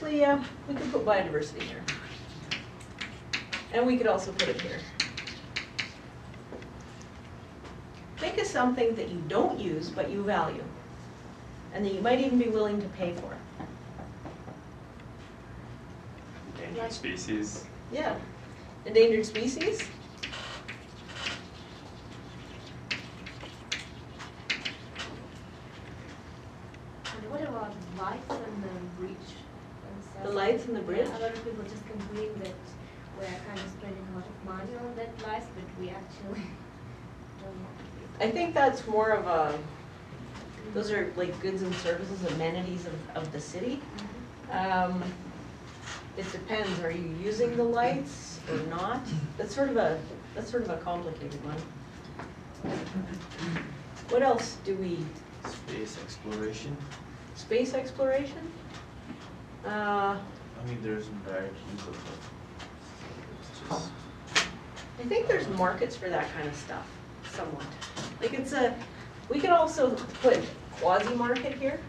actually, we could put biodiversity here. And we could also put it here. Think of something that you don't use, but you value. And that you might even be willing to pay for. Endangered species. Yeah. Endangered species? And what about lights and the bridge? The lights and the bridge? Yeah, a lot of people just complain that we're kind of spending a lot of money on that lights, but we actually don't. I think that's more of a, those are like goods and services, amenities of the city. It depends, are you using the lights or not? That's sort of a complicated one. What else do we? Space exploration. Space exploration? I mean, there's direct use of it. It's just I think there's markets for that kind of stuff, somewhat. Like it's a, we could also put quasi-market here,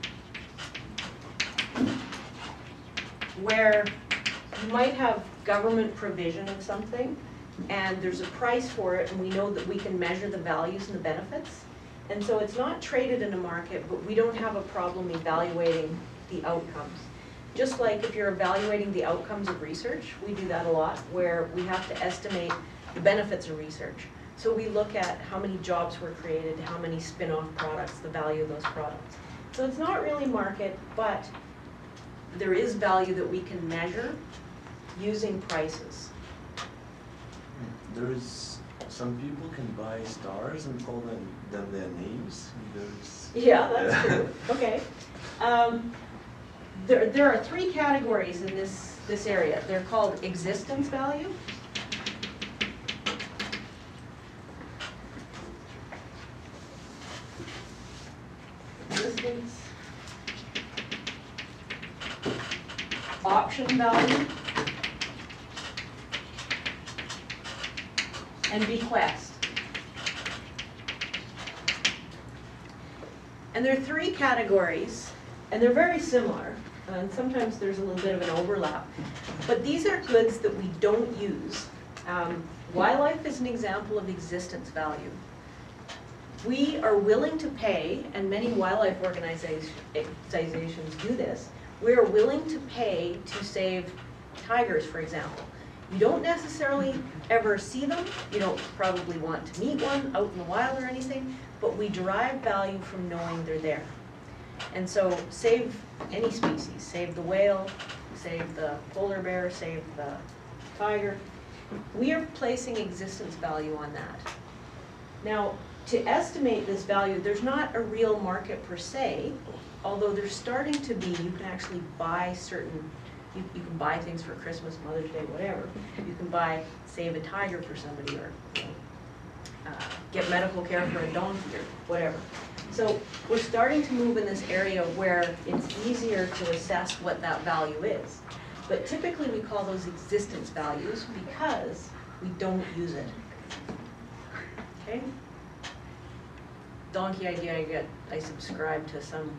where you might have government provision of something, and there's a price for it, and we know that we can measure the values and the benefits. And so it's not traded in a market, but we don't have a problem evaluating the outcomes. Just like if you're evaluating the outcomes of research, we do that a lot, where we have to estimate the benefits of research. So we look at how many jobs were created, how many spin-off products, the value of those products. So it's not really market, but there is value that we can measure using prices. there's some people can buy stars and call them their names. There's Yeah, that's true. Okay. There are three categories in this area. They're called existence value. Existence. Option value. And bequest. And there are three categories, and they're very similar, and sometimes there's a little bit of an overlap. But these are goods that we don't use. Wildlife is an example of existence value. We are willing to pay, and many wildlife organizations do this, we are willing to pay to save tigers, for example. You don't necessarily ever see them, you don't probably want to meet one out in the wild or anything, but we derive value from knowing they're there. And so save any species, save the whale, save the polar bear, save the tiger. We are placing existence value on that. Now, to estimate this value, there's not a real market per se, although there's starting to be. You can actually buy certain, you can buy things for Christmas, Mother's Day, whatever. You can buy, save a tiger for somebody, or get medical care for a donkey or whatever. So we're starting to move in this area where it's easier to assess what that value is. But typically we call those existence values because we don't use it. Okay? Donkey idea, I subscribe to some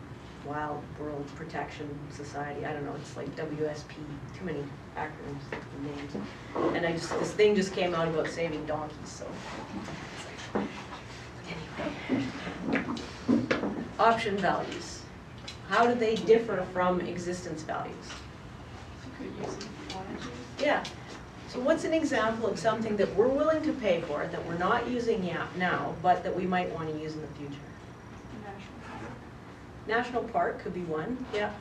Wild World Protection Society. I don't know, it's like WSP, too many acronyms and names. And this thing just came out about saving donkeys, so. Anyway. Option values. How do they differ from existence values? Yeah. So what's an example of something that we're willing to pay for, that we're not using now, but that we might want to use in the future? National Park could be one, yeah.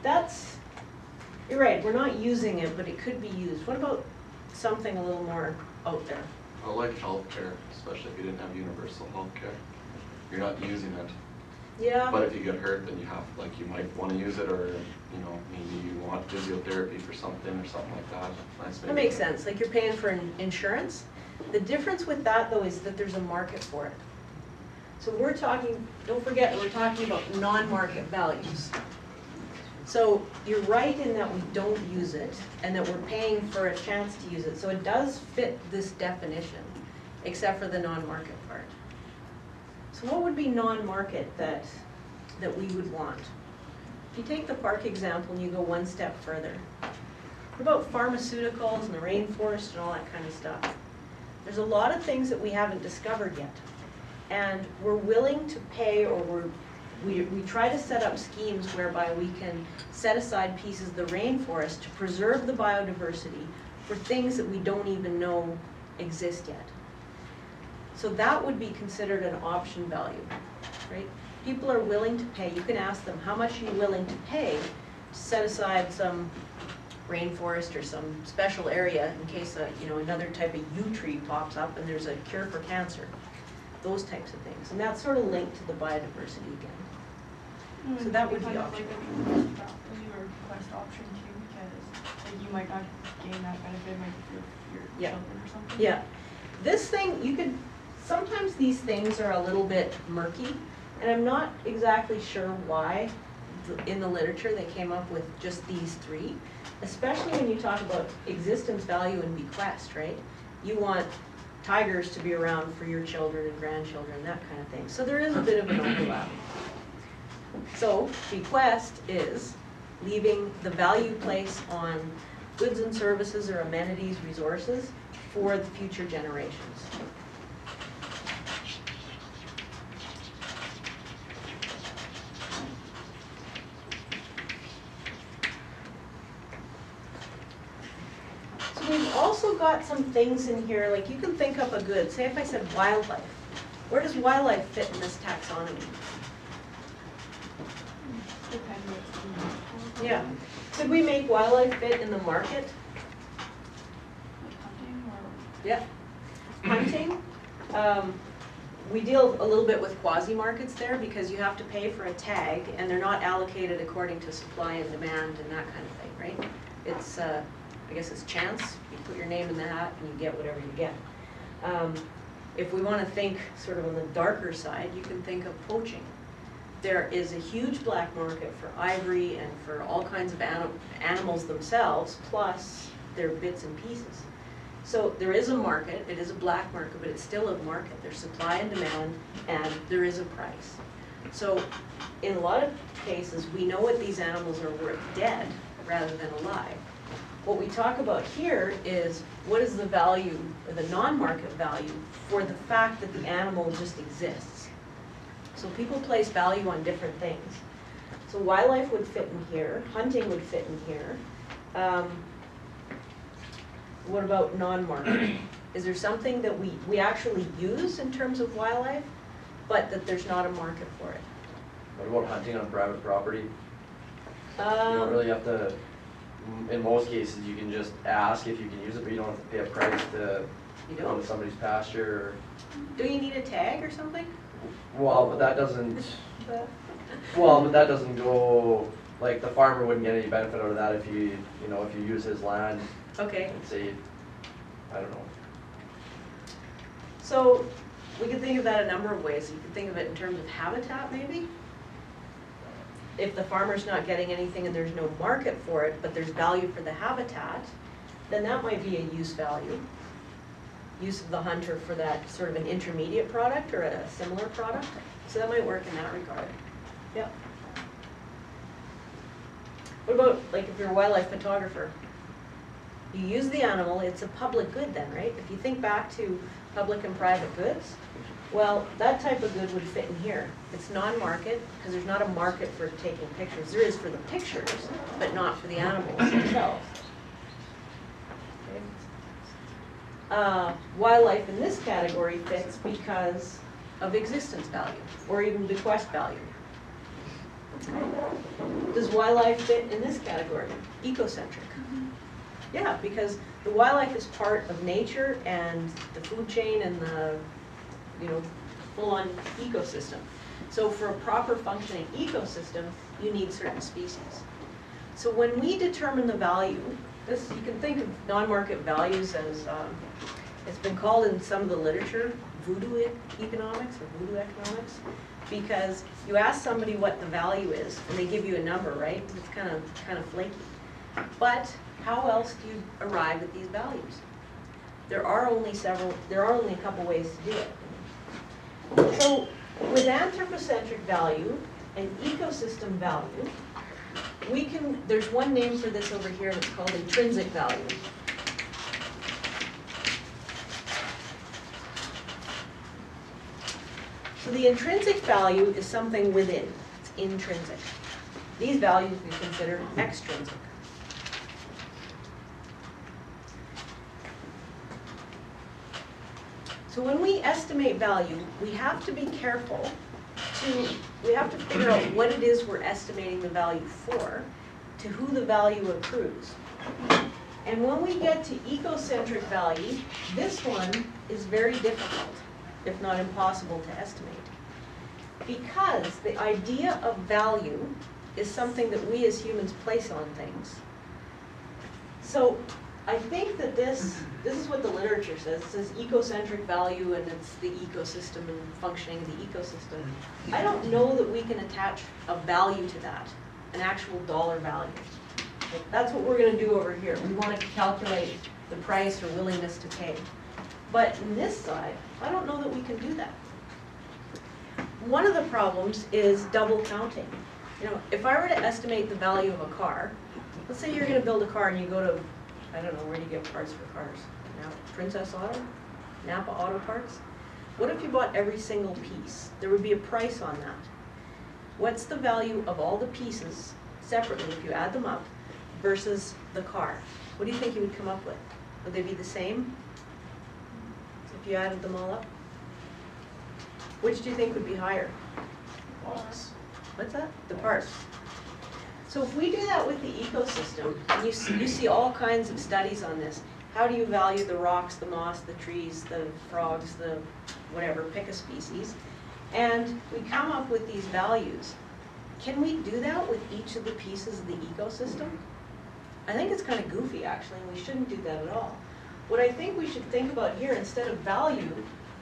That's, you're right, we're not using it, but it could be used. What about something a little more out there? I like healthcare, especially if you didn't have universal healthcare. You're not using it. Yeah. But if you get hurt, then you have, like, you might want to use it, or, you know, maybe you want physiotherapy for something or something like that. That makes sense, like you're paying for insurance. The difference with that, though, is that there's a market for it. So we're talking, don't forget, we're talking about non-market values. So you're right in that we don't use it, and that we're paying for a chance to use it. So it does fit this definition, except for the non-market part. So what would be non-market that we would want? you take the park example and you go one step further, what about pharmaceuticals and the rainforest and all that kind of stuff? There's a lot of things that we haven't discovered yet. And we're willing to pay, or we try to set up schemes whereby we can set aside pieces of the rainforest to preserve the biodiversity for things that we don't even know exist yet. So that would be considered an option value, right? People are willing to pay. You can ask them, how much are you willing to pay to set aside some rainforest or some special area in case another type of yew tree pops up and there's a cure for cancer. Those types of things. And that's sort of linked to the biodiversity again. So that would be option. Or request option too, because like, you might not gain that benefit, it might be for your children or something. Yeah. This thing, sometimes these things are a little bit murky, and I'm not exactly sure why in the literature they came up with just these three, especially when you talk about existence value and bequest, right? You want tigers to be around for your children and grandchildren, that kind of thing. So there is a bit of an overlap. So bequest is leaving the value place on goods and services or amenities, resources for the future generations. So we've also got some things in here, like you can think up a good, say if I said wildlife. Where does wildlife fit in this taxonomy? Yeah. Could we make wildlife fit in the market? Like hunting or? Yeah. Hunting. We deal a little bit with quasi-markets there because you have to pay for a tag and they're not allocated according to supply and demand and that kind of thing, right? It's, I guess it's chance. You put your name in the hat and you get whatever you get. If we want to think sort of on the darker side, you can think of poaching. There is a huge black market for ivory and for all kinds of animals themselves, plus their bits and pieces. So there is a market, it is a black market, but it's still a market. There's supply and demand, and there is a price. So in a lot of cases, we know what these animals are worth dead rather than alive. What we talk about here is what is the value, or the non-market value, for the fact that the animal just exists. So people place value on different things. So wildlife would fit in here, hunting would fit in here. What about non-market? Is there something that we actually use in terms of wildlife, but that there's not a market for it? What about hunting on private property? You don't really have to, in most cases, you can just ask if you can use it, but you don't have to pay a price to go to somebody's pasture. Do you need a tag or something? Well, but that doesn't, well, but that doesn't go, like, the farmer wouldn't get any benefit out of that if if you use his land. Okay. And say, I don't know. So we can think of that a number of ways. You could think of it in terms of habitat, maybe. If the farmer's not getting anything and there's no market for it, but there's value for the habitat, then that might be a use value. Use of the hunter for that sort of an intermediate product or a similar product. So that might work in that regard. Yeah. What about, like, if you're a wildlife photographer? You use the animal, it's a public good then, right? If you think back to public and private goods, well, that type of good would fit in here. It's non-market, because there's not a market for taking pictures. There is for the pictures, but not for the animals themselves. Okay. Wildlife in this category fits because of existence value, or even bequest value. Does wildlife fit in this category? Ecocentric. Yeah, because the wildlife is part of nature and the food chain and the, full-on ecosystem. So for a proper functioning ecosystem, you need certain species. So when we determine the value, you can think of non-market values as, it's been called in some of the literature, voodoo economics or voodoo economics, because you ask somebody what the value is and they give you a number, right? It's kind of flaky. But how else do you arrive at these values? There are only a couple ways to do it. So with anthropocentric value and ecosystem value, there's one name for this over here, and it's called intrinsic value. So the intrinsic value is something within, it's intrinsic. These values we consider extrinsic. So when we estimate value, we have to be careful we have to figure out what it is we're estimating the value for, to who the value accrues. And when we get to ecocentric value, this one is very difficult, if not impossible to estimate. Because the idea of value is something that we as humans place on things. So I think that this is what the literature says. It says ecocentric value, and it's the ecosystem and functioning of the ecosystem. I don't know that we can attach a value to that, an actual dollar value. That's what we're going to do over here. We want to calculate the price or willingness to pay. But in this side, I don't know that we can do that. One of the problems is double counting. You know, if I were to estimate the value of a car, let's say you're going to build a car and you go to, I don't know, where do you get parts for cars? Now, Princess Auto? Napa Auto Parts? What if you bought every single piece? There would be a price on that. What's the value of all the pieces separately, if you add them up, versus the car? What do you think you would come up with? Would they be the same if you added them all up? Which do you think would be higher? Parts. What's that? The parts. So if we do that with the ecosystem, and you see all kinds of studies on this. How do you value the rocks, the moss, the trees, the frogs, the whatever, pick a species. And we come up with these values. Can we do that with each of the pieces of the ecosystem? I think it's kind of goofy, actually, and we shouldn't do that at all. What I think we should think about here, instead of value,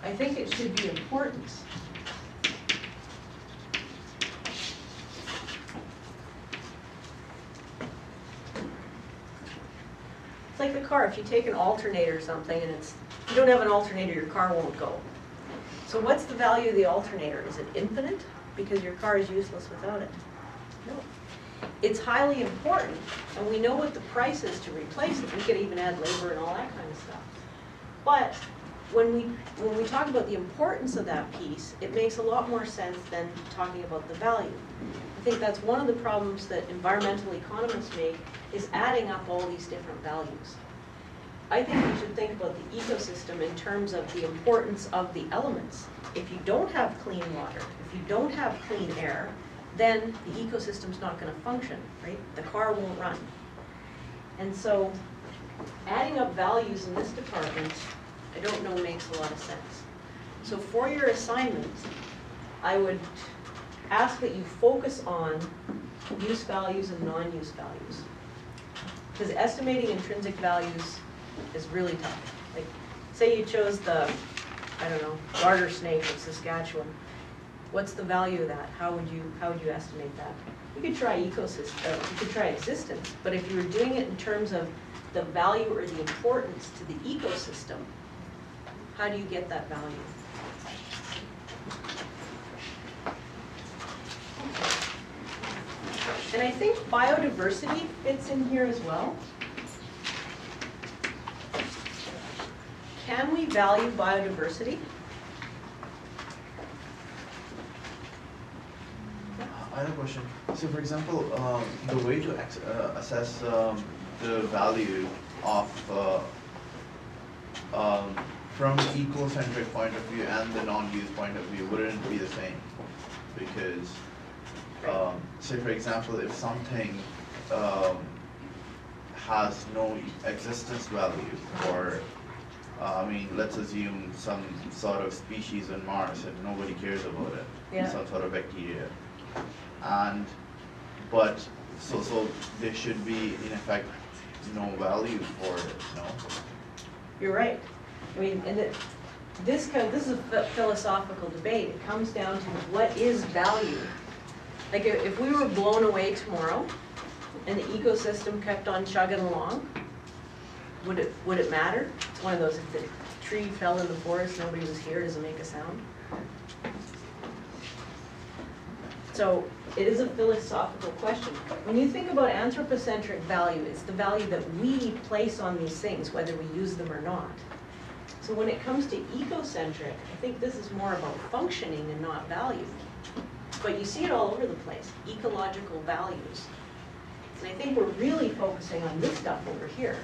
I think it should be importance. It's like the car. If you take an alternator or something and if you don't have an alternator, your car won't go. So what's the value of the alternator? Is it infinite? Because your car is useless without it. No. It's highly important, and we know what the price is to replace it. We could even add labor and all that kind of stuff. But when we talk about the importance of that piece, it makes a lot more sense than talking about the value. I think that's one of the problems that environmental economists make, is adding up all these different values. I think we should think about the ecosystem in terms of the importance of the elements. If you don't have clean water, if you don't have clean air, then the ecosystem's not going to function, right? The car won't run. And so adding up values in this department, I don't know makes a lot of sense. So for your assignment, I would ask that you focus on use values and non-use values. Because estimating intrinsic values is really tough. Like, say you chose the, I don't know, garter snake of Saskatchewan. What's the value of that? How would you estimate that? You could try ecosystem, you could try existence, but if you were doing it in terms of the value or the importance to the ecosystem, how do you get that value? And I think biodiversity fits in here as well. Can we value biodiversity? I have a question. So for example, the way to assess the value of from the ecocentric point of view and the non-use point of view wouldn't be the same, because say for example, if something has no existence value, or I mean, let's assume some sort of species on Mars and nobody cares about it, Yeah. some sort of bacteria, but so there should be in effect no value for it, no? You're right. I mean, and this is a philosophical debate. It comes down to what is value. Like if we were blown away tomorrow and the ecosystem kept on chugging along, would it matter? It's one of those, if the tree fell in the forest, nobody was here, does it make a sound? So it is a philosophical question. When you think about anthropocentric value, it's the value that we place on these things, whether we use them or not. So when it comes to ecocentric, I think this is more about functioning and not value. But you see it all over the place, ecological values. And I think we're really focusing on this stuff over here.